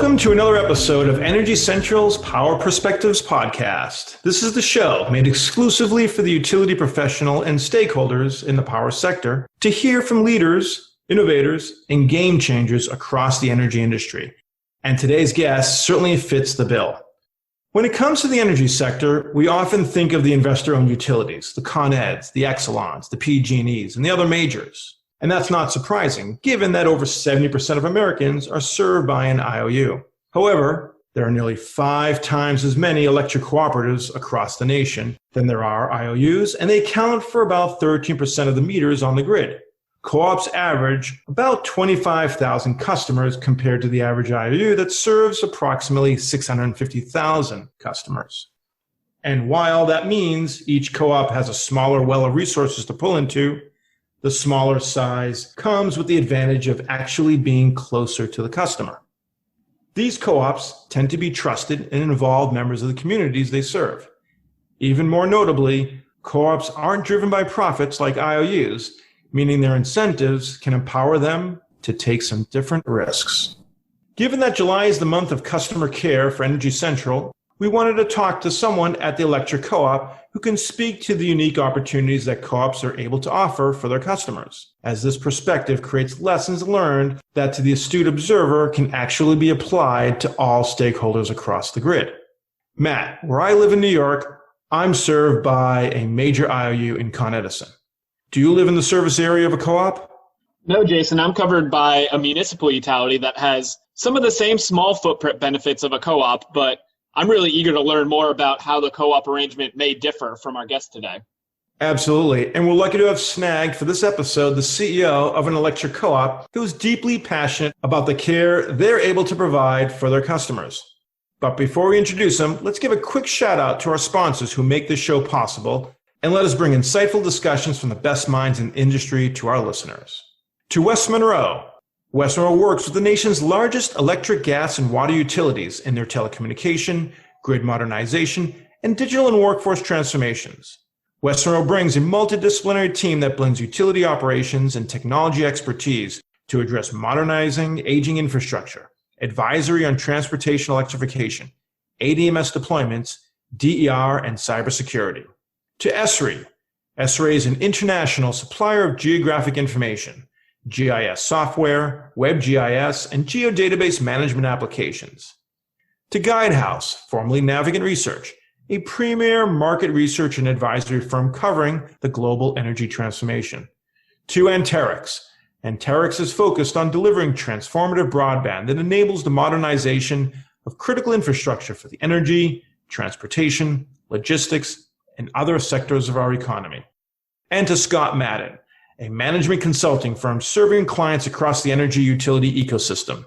Welcome to another episode of Energy Central's Power Perspectives podcast. This is the show made exclusively for the utility professional and stakeholders in the power sector to hear from leaders, innovators, and game changers across the energy industry. And today's guest certainly fits the bill. When it comes to the energy sector, we often think of the investor-owned utilities, the Con Eds, the Exelons, the PG&Es, and the other majors. And that's not surprising, given that over 70% of Americans are served by an IOU. However, there are nearly 5 times as many electric cooperatives across the nation than there are IOUs, and they account for about 13% of the meters on the grid. Co-ops average about 25,000 customers compared to the average IOU that serves approximately 650,000 customers. And while that means each co-op has a smaller well of resources to pull into, the smaller size comes with the advantage of actually being closer to the customer. These co-ops tend to be trusted and involved members of the communities they serve. Even more notably, co-ops aren't driven by profits like IOUs, meaning their incentives can empower them to take some different risks. Given that July is the month of customer care for Energy Central, we wanted to talk to someone at the electric co-op who can speak to the unique opportunities that co-ops are able to offer for their customers, as this perspective creates lessons learned that to the astute observer can actually be applied to all stakeholders across the grid. Matt, where I live in New York, I'm served by a major IOU in Con Edison. Do you live in the service area of a co-op? No, Jason, I'm covered by a municipal utility that has some of the same small footprint benefits of a co-op, but I'm really eager to learn more about how the co-op arrangement may differ from our guest today. Absolutely. And we're lucky to have snagged for this episode the CEO of an electric co-op who is deeply passionate about the care they're able to provide for their customers. But before we introduce them, let's give a quick shout out to our sponsors who make this show possible and let us bring insightful discussions from the best minds in industry to our listeners. To West Monroe. West Monroe works with the nation's largest electric, gas, and water utilities in their telecommunication, grid modernization, and digital and workforce transformations. West Monroe brings a multidisciplinary team that blends utility operations and technology expertise to address modernizing aging infrastructure, advisory on transportation electrification, ADMS deployments, DER, and cybersecurity. To ESRI. ESRI is an international supplier of geographic information, GIS software, WebGIS, and geodatabase management applications. To Guidehouse, formerly Navigant Research, a premier market research and advisory firm covering the global energy transformation. To Anterix. Anterix is focused on delivering transformative broadband that enables the modernization of critical infrastructure for the energy, transportation, logistics, and other sectors of our economy. And to Scott Madden, a management consulting firm serving clients across the energy utility ecosystem.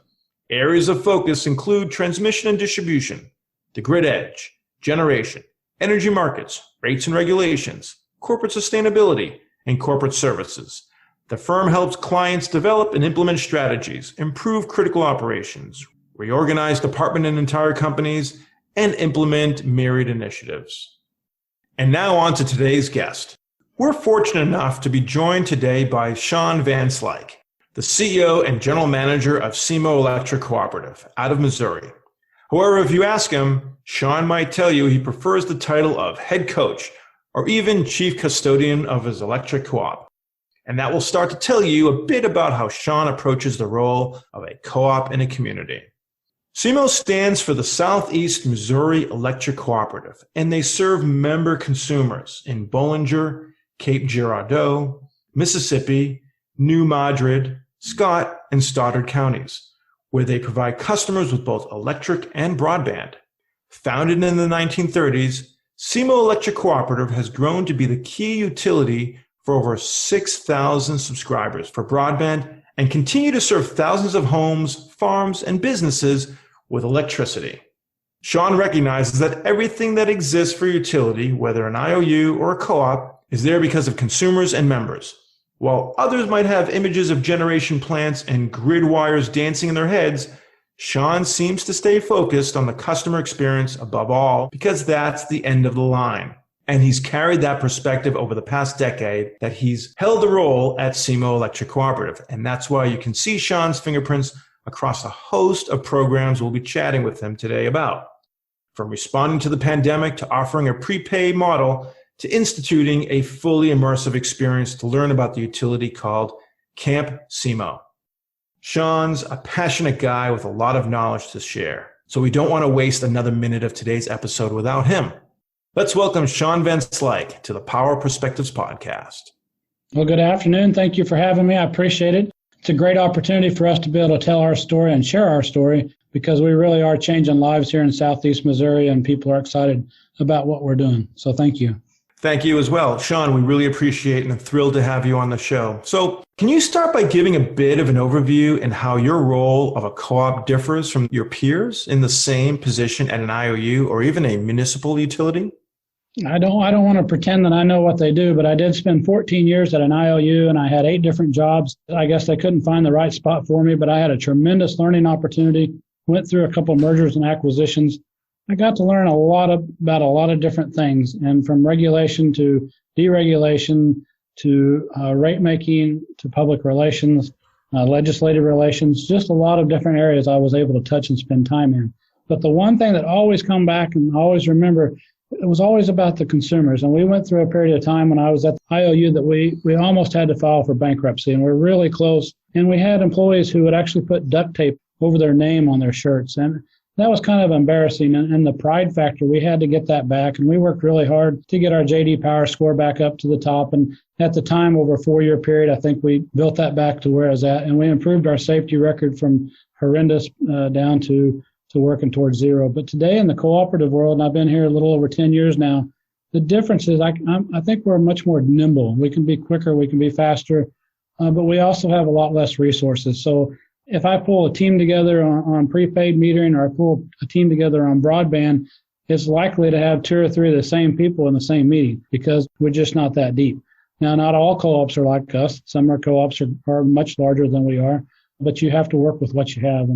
Areas of focus include transmission and distribution, the grid edge, generation, energy markets, rates and regulations, corporate sustainability, and corporate services. The firm helps clients develop and implement strategies, improve critical operations, reorganize department and entire companies, and implement myriad initiatives. And now on to today's guest. We're fortunate enough to be joined today by Sean Vanslyke, the CEO and General Manager of SEMO Electric Cooperative out of Missouri. However, if you ask him, Sean might tell you he prefers the title of head coach or even chief custodian of his electric co-op. And that will start to tell you a bit about how Sean approaches the role of a co-op in a community. SEMO stands for the Southeast Missouri Electric Cooperative, and they serve member consumers in Bollinger, Cape Girardeau, Mississippi, New Madrid, Scott, and Stoddard counties, where they provide customers with both electric and broadband. Founded in the 1930s, SEMO Electric Cooperative has grown to be the key utility for over 6,000 subscribers for broadband and continue to serve thousands of homes, farms, and businesses with electricity. Sean recognizes that everything that exists for utility, whether an IOU or a co-op, is there because of consumers and members. While others might have images of generation plants and grid wires dancing in their heads, Sean seems to stay focused on the customer experience above all because that's the end of the line. And he's carried that perspective over the past decade that he's held the role at SEMO Electric Cooperative. And that's why you can see Sean's fingerprints across a host of programs we'll be chatting with him today about. From responding to the pandemic to offering a prepaid model to instituting a fully immersive experience to learn about the utility called Camp SEMO. Sean's a passionate guy with a lot of knowledge to share, so we don't want to waste another minute of today's episode without him. Let's welcome Sean Vanslyke to the Power Perspectives podcast. Well, good afternoon. Thank you for having me. I appreciate it. It's a great opportunity for us to be able to tell our story and share our story because we really are changing lives here in Southeast Missouri and people are excited about what we're doing. So thank you. Thank you as well. Sean, we really appreciate and are thrilled to have you on the show. So can you start by giving a bit of an overview in how your role of a co-op differs from your peers in the same position at an IOU or even a municipal utility? I don't want to pretend that I know what they do, but I did spend 14 years at an IOU and I had 8 different jobs. I guess they couldn't find the right spot for me, but I had a tremendous learning opportunity, went through a couple mergers and acquisitions. I got to learn about a lot of different things, and from regulation to deregulation to rate making to public relations, legislative relations, just a lot of different areas I was able to touch and spend time in. But the one thing that always come back and always remember, it was always about the consumers. And we went through a period of time when I was at the IOU that we almost had to file for bankruptcy, and we're really close. And we had employees who would actually put duct tape over their name on their shirts. And that was kind of embarrassing, and the pride factor, we had to get that back, and we worked really hard to get our J.D. Power score back up to the top, and at the time, over a 4-year period, I think we built that back to where it was at, and we improved our safety record from horrendous down to working towards zero. But today in the cooperative world, and I've been here a little over 10 years now, the difference is I think we're much more nimble. We can be quicker, we can be faster, but we also have a lot less resources. So if I pull a team together on prepaid metering or I pull a team together on broadband, it's likely to have 2 or 3 of the same people in the same meeting because we're just not that deep. Now, not all co-ops are like us. Some of our co-ops are much larger than we are, but you have to work with what you have.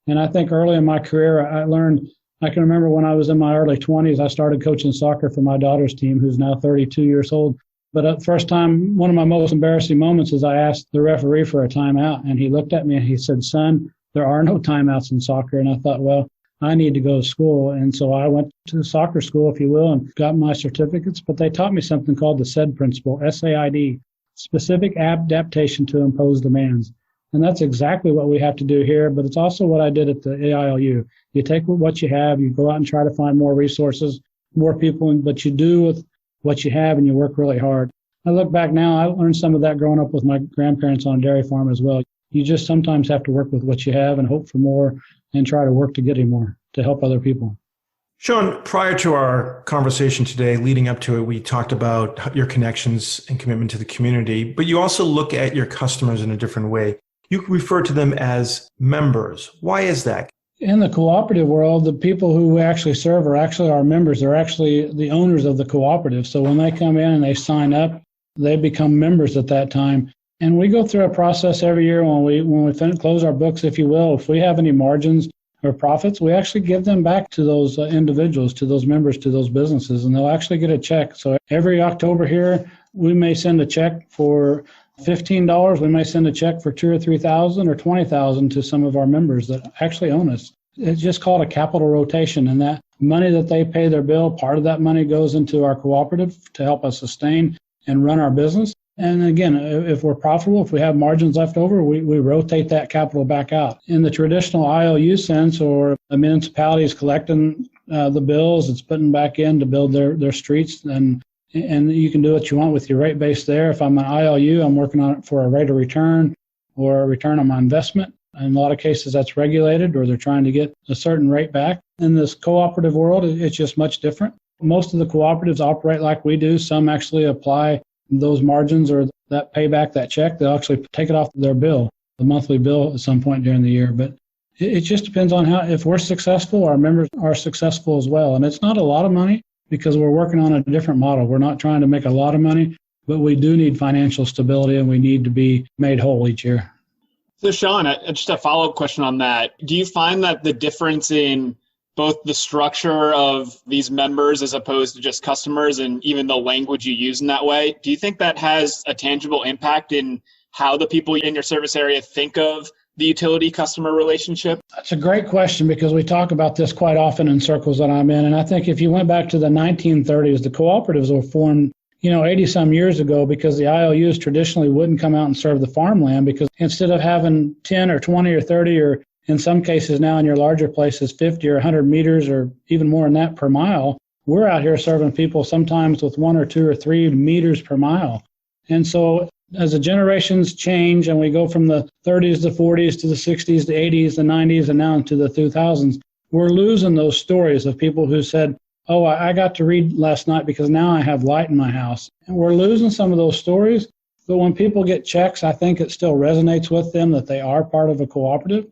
And I think early in my career, I can remember when I was in my early 20s, I started coaching soccer for my daughter's team, who's now 32 years old. But at the first time, one of my most embarrassing moments is I asked the referee for a timeout, and he looked at me and he said, "Son, there are no timeouts in soccer." And I thought, well, I need to go to school. And so I went to soccer school, if you will, and got my certificates. But they taught me something called the SAID principle, SAID, specific adaptation to imposed demands. And that's exactly what we have to do here. But it's also what I did at the AILU. You take what you have, you go out and try to find more resources, more people, but you do with what you have, and you work really hard. I look back now, I learned some of that growing up with my grandparents on a dairy farm as well. You just sometimes have to work with what you have and hope for more and try to work to get more to help other people. Sean, prior to our conversation today, leading up to it, we talked about your connections and commitment to the community, but you also look at your customers in a different way. You refer to them as members. Why is that? In the cooperative world, the people who we actually serve are actually our members. They're actually the owners of the cooperative. So when they come in and they sign up, they become members at that time. And we go through a process every year when we close our books, if you will. If we have any margins or profits, we actually give them back to those individuals, to those members, to those businesses, and they'll actually get a check. So every October here, we may send a check for $15. We may send a check for $2,000 or $3,000 or $20,000 to some of our members that actually own us. It's just called a capital rotation, and that money that they pay their bill, part of that money goes into our cooperative to help us sustain and run our business. And again, if we're profitable, if we have margins left over, we rotate that capital back out. In the traditional IOU sense, or a municipality is collecting the bills, it's putting back in to build their streets, and you can do what you want with your rate base there. If I'm an IOU, I'm working on it for a rate of return or a return on my investment. In a lot of cases, that's regulated, or they're trying to get a certain rate back. In this cooperative world, it's just much different. Most of the cooperatives operate like we do. Some actually apply those margins or that payback, that check. They'll actually take it off their bill, the monthly bill at some point during the year. But it just depends on if we're successful, our members are successful as well. And it's not a lot of money because we're working on a different model. We're not trying to make a lot of money, but we do need financial stability and we need to be made whole each year. So Sean, just a follow-up question on that. Do you find that the difference in both the structure of these members as opposed to just customers and even the language you use in that way, do you think that has a tangible impact in how the people in your service area think of the utility customer relationship? That's a great question because we talk about this quite often in circles that I'm in. And I think if you went back to the 1930s, the cooperatives were formed 80 some years ago because the IOUs traditionally wouldn't come out and serve the farmland because instead of having 10 or 20 or 30 or in some cases now in your larger places 50 or 100 meters or even more than that per mile, we're out here serving people sometimes with 1 or 2 or 3 meters per mile. And so as the generations change and we go from the 30s to 40s to the 60s to 80s, the 90s, and now into the 2000s, we're losing those stories of people who said, oh, I got to read last night because now I have light in my house. And we're losing some of those stories. But when people get checks, I think it still resonates with them that they are part of a cooperative.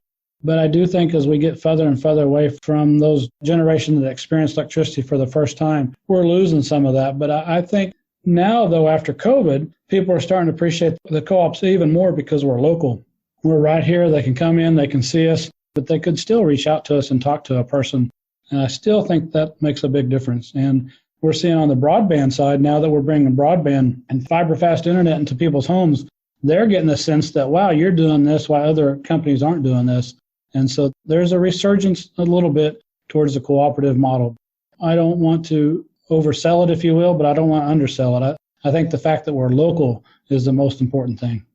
But I do think as we get further and further away from those generations that experienced electricity for the first time, we're losing some of that. But I think now, though, after COVID, people are starting to appreciate the co-ops even more because we're local. We're right here. They can come in, they can see us, but they could still reach out to us and talk to a person. And I still think that makes a big difference. And we're seeing on the broadband side, now that we're bringing broadband and fiber fast internet into people's homes, they're getting the sense that, wow, you're doing this while other companies aren't doing this. And so there's a resurgence a little bit towards the cooperative model. I don't want to oversell it, if you will, but I don't want to undersell it. I think the fact that we're local is the most important thing.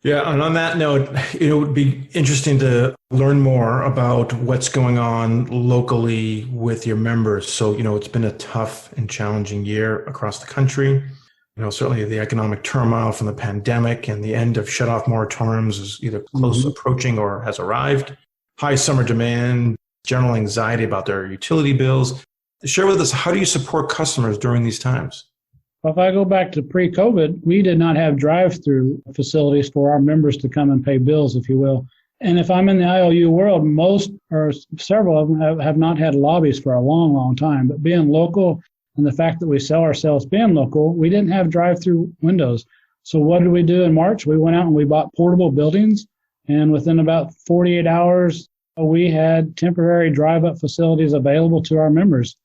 Yeah, and on that note, it would be interesting to learn more about what's going on locally with your members. So, it's been a tough and challenging year across the country. Certainly the economic turmoil from the pandemic and the end of shut-off moratoriums is either close approaching or has arrived. High summer demand, general anxiety about their utility bills. Share with us, how do you support customers during these times? Well, if I go back to pre-COVID, we did not have drive-through facilities for our members to come and pay bills, if you will. And if I'm in the IOU world, most or several of them have not had lobbies for a long, long time. But being local and the fact that we sell ourselves being local, we didn't have drive-through windows. So what did we do in March? We went out and we bought portable buildings. And within about 48 hours, we had temporary drive-up facilities available to our members.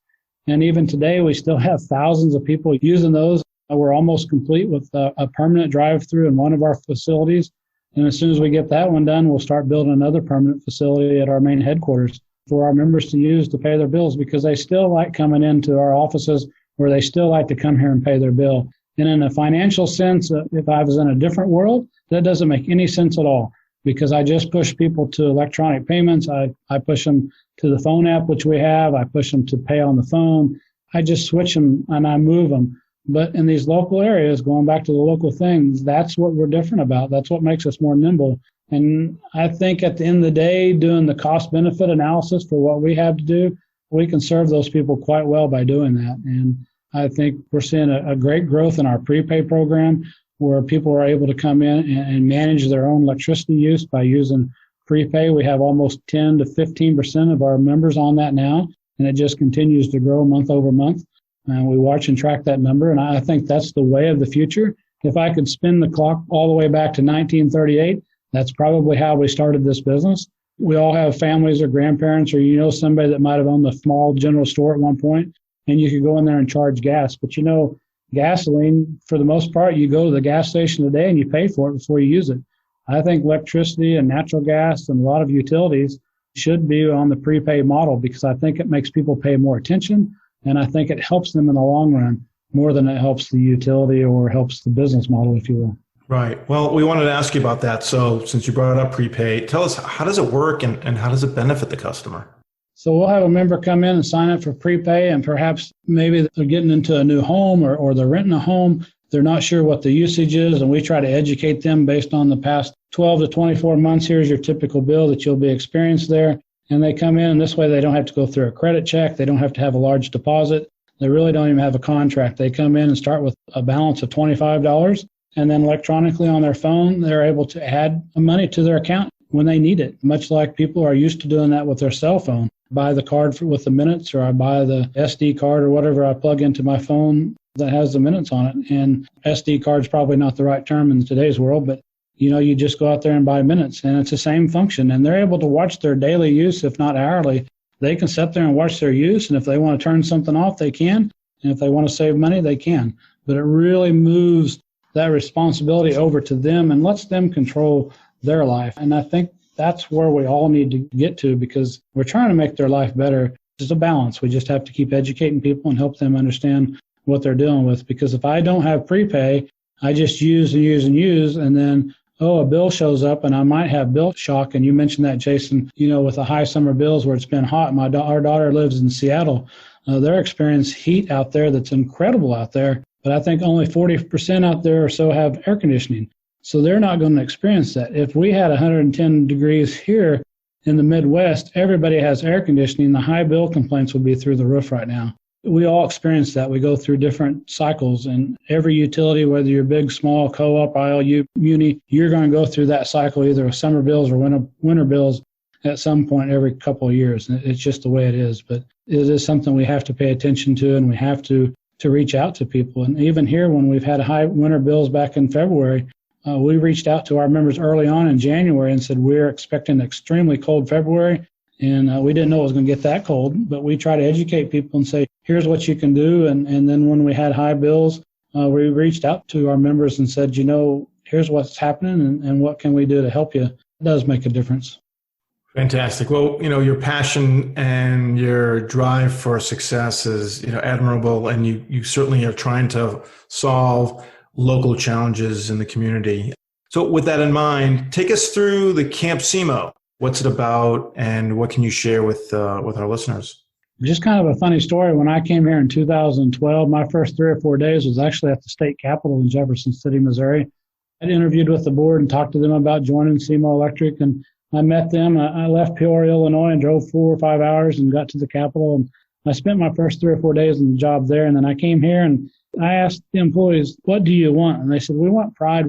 And even today, we still have thousands of people using those. We're almost complete with a permanent drive-through in one of our facilities. And as soon as we get that one done, we'll start building another permanent facility at our main headquarters for our members to use to pay their bills because they still like coming into our offices or they still like to come here and pay their bill. And in a financial sense, if I was in a different world, that doesn't make any sense at all because I just push people to electronic payments. I push them to the phone app, which we have. I push them to pay on the phone. I just switch them and I move them. But in these local areas, going back to the local things, that's what we're different about. That's what makes us more nimble. And I think at the end of the day, doing the cost-benefit analysis for what we have to do, we can serve those people quite well by doing that. And I think we're seeing a great growth in our prepay program where people are able to come in and manage their own electricity use by using prepay. We have almost 10 to 15% of our members on that now, and it just continues to grow month over month. And we watch and track that number, and I think that's the way of the future. If I could spin the clock all the way back to 1938, that's probably how we started this business. We all have families or grandparents or somebody that might have owned a small general store at one point, and you could go in there and charge gas. But gasoline, for the most part, you go to the gas station today and you pay for it before you use it. I think electricity and natural gas and a lot of utilities should be on the prepaid model because I think it makes people pay more attention. And I think it helps them in the long run more than it helps the utility or helps the business model, if you will. Right. Well, we wanted to ask you about that. So since you brought up prepaid, tell us, how does it work and how does it benefit the customer? So we'll have a member come in and sign up for prepay, and perhaps maybe they're getting into a new home or they're renting a home. They're not sure what the usage is, and we try to educate them based on the past 12 to 24 months. Here's your typical bill that you'll be experienced there. And they come in, and this way they don't have to go through a credit check. They don't have to have a large deposit. They really don't even have a contract. They come in and start with a balance of $25, and then electronically on their phone, they're able to add money to their account when they need it, much like people are used to doing that with their cell phone. Buy the card with the minutes, or I buy the SD card or whatever I plug into my phone that has the minutes on it. And SD card's probably not the right term in today's world, but you just go out there and buy minutes, and it's the same function. And they're able to watch their daily use, if not hourly. They can sit there and watch their use, and if they want to turn something off, they can. And if they want to save money, they can. But it really moves that responsibility over to them and lets them control their life. And I think that's where we all need to get to, because we're trying to make their life better. It's a balance. We just have to keep educating people and help them understand what they're dealing with. Because if I don't have prepay, I just use and use and use, and then, a bill shows up and I might have bill shock. And you mentioned that, Jason, with the high summer bills where it's been hot. Our daughter lives in Seattle. They're experiencing heat out there that's incredible out there. But I think only 40% out there or so have air conditioning. So they're not going to experience that. If we had 110 degrees here in the Midwest, everybody has air conditioning. The high bill complaints would be through the roof right now. We all experience that. We go through different cycles, and every utility, whether you're big, small, co-op, ILU, muni, you're going to go through that cycle either with summer bills or winter bills at some point every couple of years. It's just the way it is. But it is something we have to pay attention to, and we have to reach out to people. And even here, when we've had high winter bills back in February, we reached out to our members early on in January and said, we're expecting an extremely cold February. And we didn't know it was going to get that cold, but we try to educate people and say, here's what you can do. And then when we had high bills, we reached out to our members and said, here's what's happening and what can we do to help you. It does make a difference. Fantastic. Well, your passion and your drive for success is, admirable. And you certainly are trying to solve local challenges in the community. So with that in mind, take us through the Camp SEMO. What's it about, and what can you share with our listeners? Just kind of a funny story. When I came here in 2012, my first 3 or 4 days was actually at the state capitol in Jefferson City, Missouri. I interviewed with the board and talked to them about joining SEMO Electric, and I met them. I left Peoria, Illinois, and drove 4 or 5 hours and got to the capitol. And I spent my first 3 or 4 days in the job there, and then I came here and I asked the employees, what do you want? And they said, we want pride.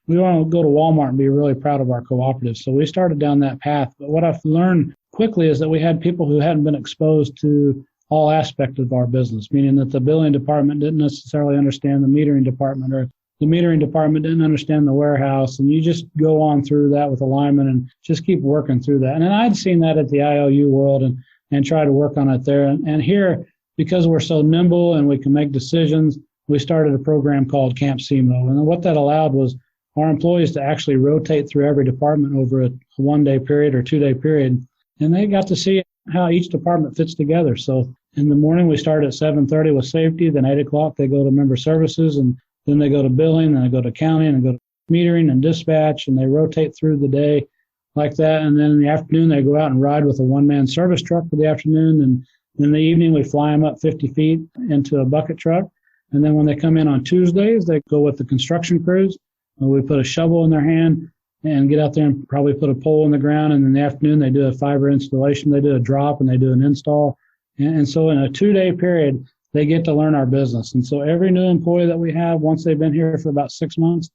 We want to go to Walmart and be really proud of our cooperative. So we started down that path. But what I've learned quickly is that we had people who hadn't been exposed to all aspects of our business, meaning that the billing department didn't necessarily understand the metering department, or the metering department didn't understand the warehouse. And you just go on through that with alignment and just keep working through that. And I'd seen that at the IOU world and try to work on it there. And here, because we're so nimble and we can make decisions, we started a program called Camp SEMO. And what that allowed was our employees to actually rotate through every department over a 1-day period or 2-day period. And they got to see how each department fits together. So in the morning, we start at 7:30 with safety. Then 8 o'clock, they go to member services, and then they go to billing, then they go to accounting, and go to metering and dispatch, and they rotate through the day like that. And then in the afternoon, they go out and ride with a one-man service truck for the afternoon. And in the evening, we fly them up 50 feet into a bucket truck. And then when they come in on Tuesdays, they go with the construction crews. We put a shovel in their hand and get out there and probably put a pole in the ground. And in the afternoon, they do a fiber installation. They do a drop and they do an install. And so in a 2-day period, they get to learn our business. And so every new employee that we have, once they've been here for about 6 months,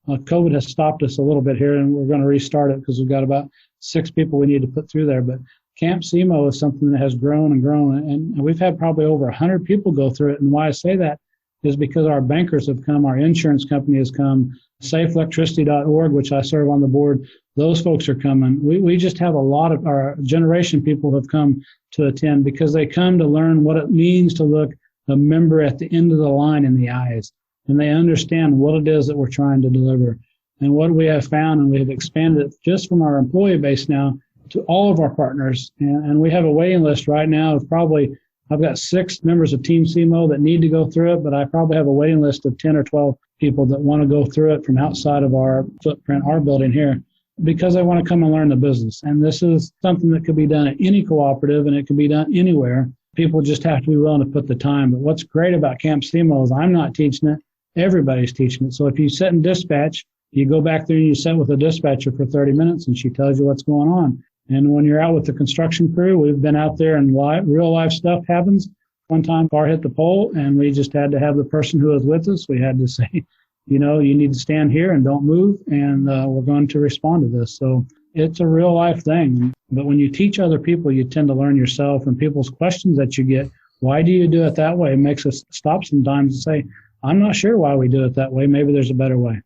COVID has stopped us a little bit here, and we're going to restart it because we've got about 6 people we need to put through there. But Camp SEMO is something that has grown and grown. And we've had probably over 100 people go through it. And why I say that is because our bankers have come, our insurance company has come, safeelectricity.org, which I serve on the board, those folks are coming. We just have a lot of our generation people have come to attend because they come to learn what it means to look a member at the end of the line in the eyes. And they understand what it is that we're trying to deliver. And what we have found, and we have expanded it just from our employee base now to all of our partners. And we have a waiting list right now of probably, I've got 6 members of Team SEMO that need to go through it, but I probably have a waiting list of 10 or 12 people that want to go through it from outside of our footprint, our building here, because they want to come and learn the business. And this is something that could be done at any cooperative, and it can be done anywhere. People just have to be willing to put the time. But what's great about Camp SEMO is I'm not teaching it. Everybody's teaching it. So if you sit in dispatch, you go back there and you sit with a dispatcher for 30 minutes and she tells you what's going on. And when you're out with the construction crew, we've been out there and real life stuff happens. One time, car hit the pole, and we just had to have the person who was with us. We had to say, you need to stand here and don't move, and we're going to respond to this. So it's a real life thing. But when you teach other people, you tend to learn yourself, and people's questions that you get, why do you do it that way? It makes us stop sometimes and say, I'm not sure why we do it that way. Maybe there's a better way.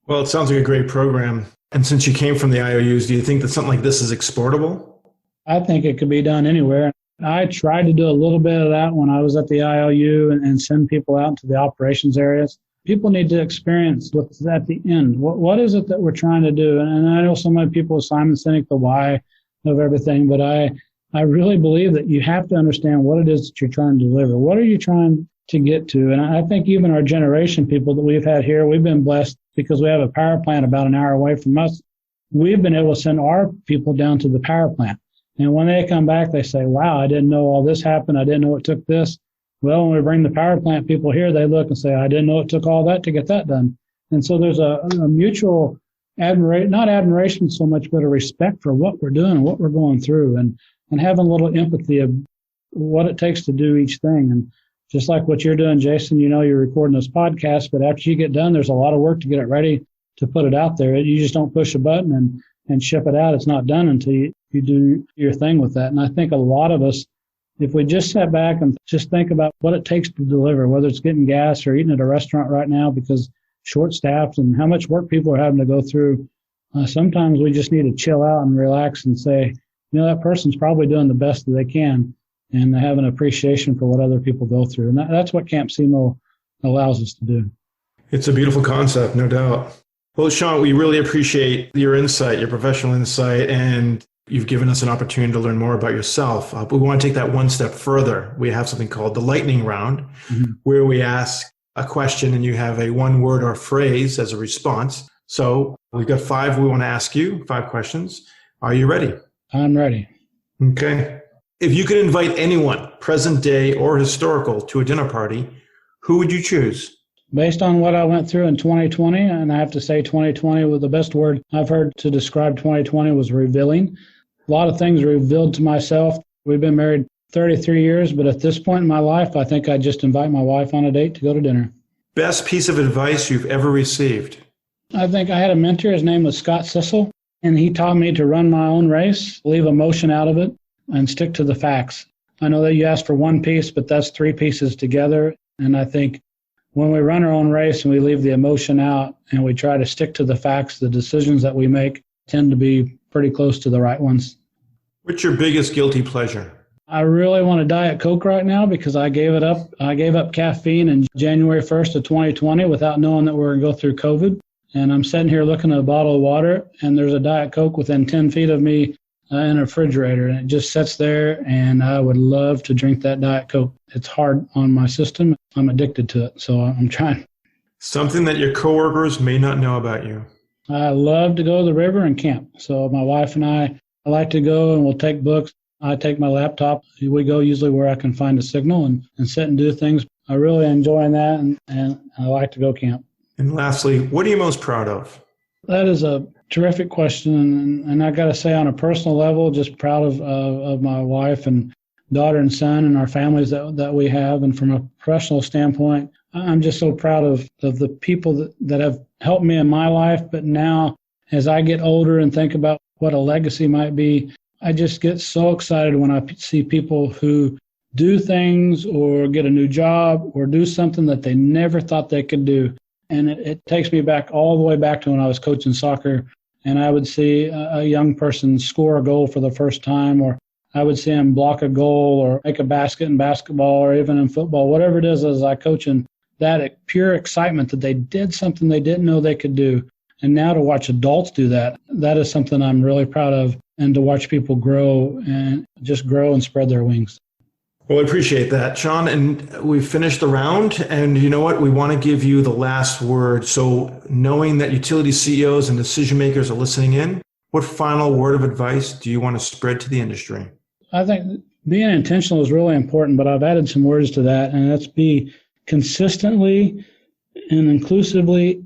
Well, it sounds like a great program. And since you came from the IOUs, do you think that something like this is exportable? I think it could be done anywhere. I tried to do a little bit of that when I was at the IOU and send people out into the operations areas. people need to experience what's at the end. What is it that we're trying to do? And I know so many people, Simon Sinek, the why of everything, but I really believe that you have to understand what it is that you're trying to deliver. What are you trying to get to? And I think even our generation people that we've had here, we've been blessed because we have a power plant about an hour away from us. We've been able to send our people down to the power plant. And when they come back, they say, wow, I didn't know all this happened. I didn't know it took this. Well, when we bring the power plant people here, they look and say, I didn't know it took all that to get that done. And so there's a mutual admiration, not admiration so much, but a respect for what we're doing and what we're going through, and having a little empathy of what it takes to do each thing. And just like what you're doing, Jason, you're recording this podcast, but after you get done, there's a lot of work to get it ready to put it out there. You just don't push a button and ship it out. It's not done until you do your thing with that. And I think a lot of us, if we just sat back and just think about what it takes to deliver, whether it's getting gas or eating at a restaurant right now because short-staffed and how much work people are having to go through, sometimes we just need to chill out and relax and say, that person's probably doing the best that they can, and they have an appreciation for what other people go through. And that's what Camp SEMO allows us to do. It's a beautiful concept, no doubt. Well, Sean, we really appreciate your insight, your professional insight, and you've given us an opportunity to learn more about yourself. But we want to take that one step further. We have something called the lightning round, where we ask a question and you have a one word or phrase as a response. So we've got 5 we want to ask you, 5 questions. Are you ready? I'm ready. Okay. If you could invite anyone, present day or historical, to a dinner party, who would you choose? Based on what I went through in 2020, and I have to say 2020 was the best word I've heard to describe 2020 was revealing. A lot of things revealed to myself. We've been married 33 years, but at this point in my life, I think I'd just invite my wife on a date to go to dinner. Best piece of advice you've ever received? I think I had a mentor. His name was Scott Sissel, and he taught me to run my own race, leave emotion out of it, and stick to the facts. I know that you asked for one piece, but that's 3 pieces together. And I think when we run our own race and we leave the emotion out and we try to stick to the facts, the decisions that we make tend to be pretty close to the right ones. What's your biggest guilty pleasure? I really want a Diet Coke right now because I gave it up. I gave up caffeine in January 1st of 2020 without knowing that we were going to go through COVID. And I'm sitting here looking at a bottle of water, and there's a Diet Coke within 10 feet of me in a refrigerator, and it just sits there, and I would love to drink that Diet Coke. It's hard on my system. I'm addicted to it, so I'm trying. Something that your coworkers may not know about you. I love to go to the river and camp. So my wife and I like to go, and we'll take books. I take my laptop. We go usually where I can find a signal and sit and do things. I really enjoy that, and I like to go camp. And lastly, what are you most proud of? That is a terrific question, and I got to say, on a personal level, just proud of my wife and daughter and son and our families that we have. And from a professional standpoint, I'm just so proud of the people that have helped me in my life. But now, as I get older and think about what a legacy might be, I just get so excited when I see people who do things or get a new job or do something that they never thought they could do. And it takes me back all the way back to when I was coaching soccer, and I would see a young person score a goal for the first time, or I would see him block a goal or make a basket in basketball or even in football, whatever it is as I coach, and that pure excitement that they did something they didn't know they could do. And now to watch adults do that, that is something I'm really proud of, and to watch people grow and spread their wings. Well, I appreciate that, Sean. And we've finished the round. And you know what? We want to give you the last word. So knowing that utility CEOs and decision makers are listening in, what final word of advice do you want to spread to the industry? I think being intentional is really important, but I've added some words to that, and that's be consistently and inclusively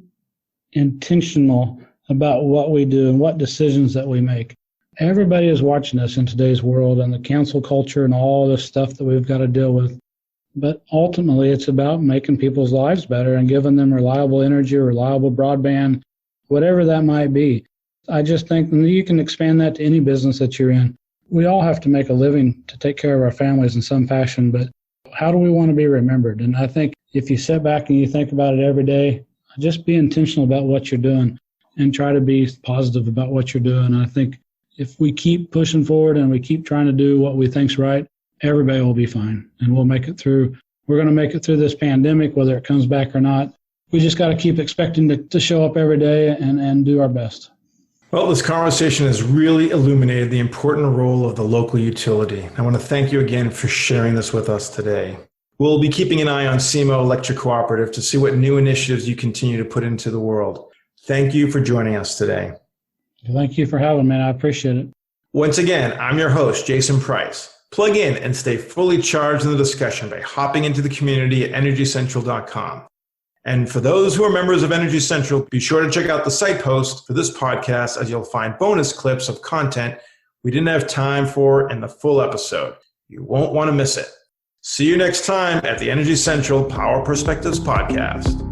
intentional about what we do and what decisions that we make. Everybody is watching us in today's world and the cancel culture and all this stuff that we've got to deal with. But ultimately, it's about making people's lives better and giving them reliable energy, reliable broadband, whatever that might be. I just think you can expand that to any business that you're in. We all have to make a living to take care of our families in some fashion, but how do we want to be remembered? And I think if you sit back and you think about it every day, just be intentional about what you're doing and try to be positive about what you're doing. I think if we keep pushing forward and we keep trying to do what we think's right, everybody will be fine and we'll make it through. We're going to make it through this pandemic, whether it comes back or not. we just got to keep expecting to show up every day and do our best. Well, this conversation has really illuminated the important role of the local utility. I want to thank you again for sharing this with us today. We'll be keeping an eye on SEMO Electric Cooperative to see what new initiatives you continue to put into the world. Thank you for joining us today. Thank you for having me. I appreciate it. Once again, I'm your host, Jason Price. Plug in and stay fully charged in the discussion by hopping into the community at energycentral.com. And for those who are members of Energy Central, be sure to check out the site post for this podcast, as you'll find bonus clips of content we didn't have time for in the full episode. You won't want to miss it. See you next time at the Energy Central Power Perspectives podcast.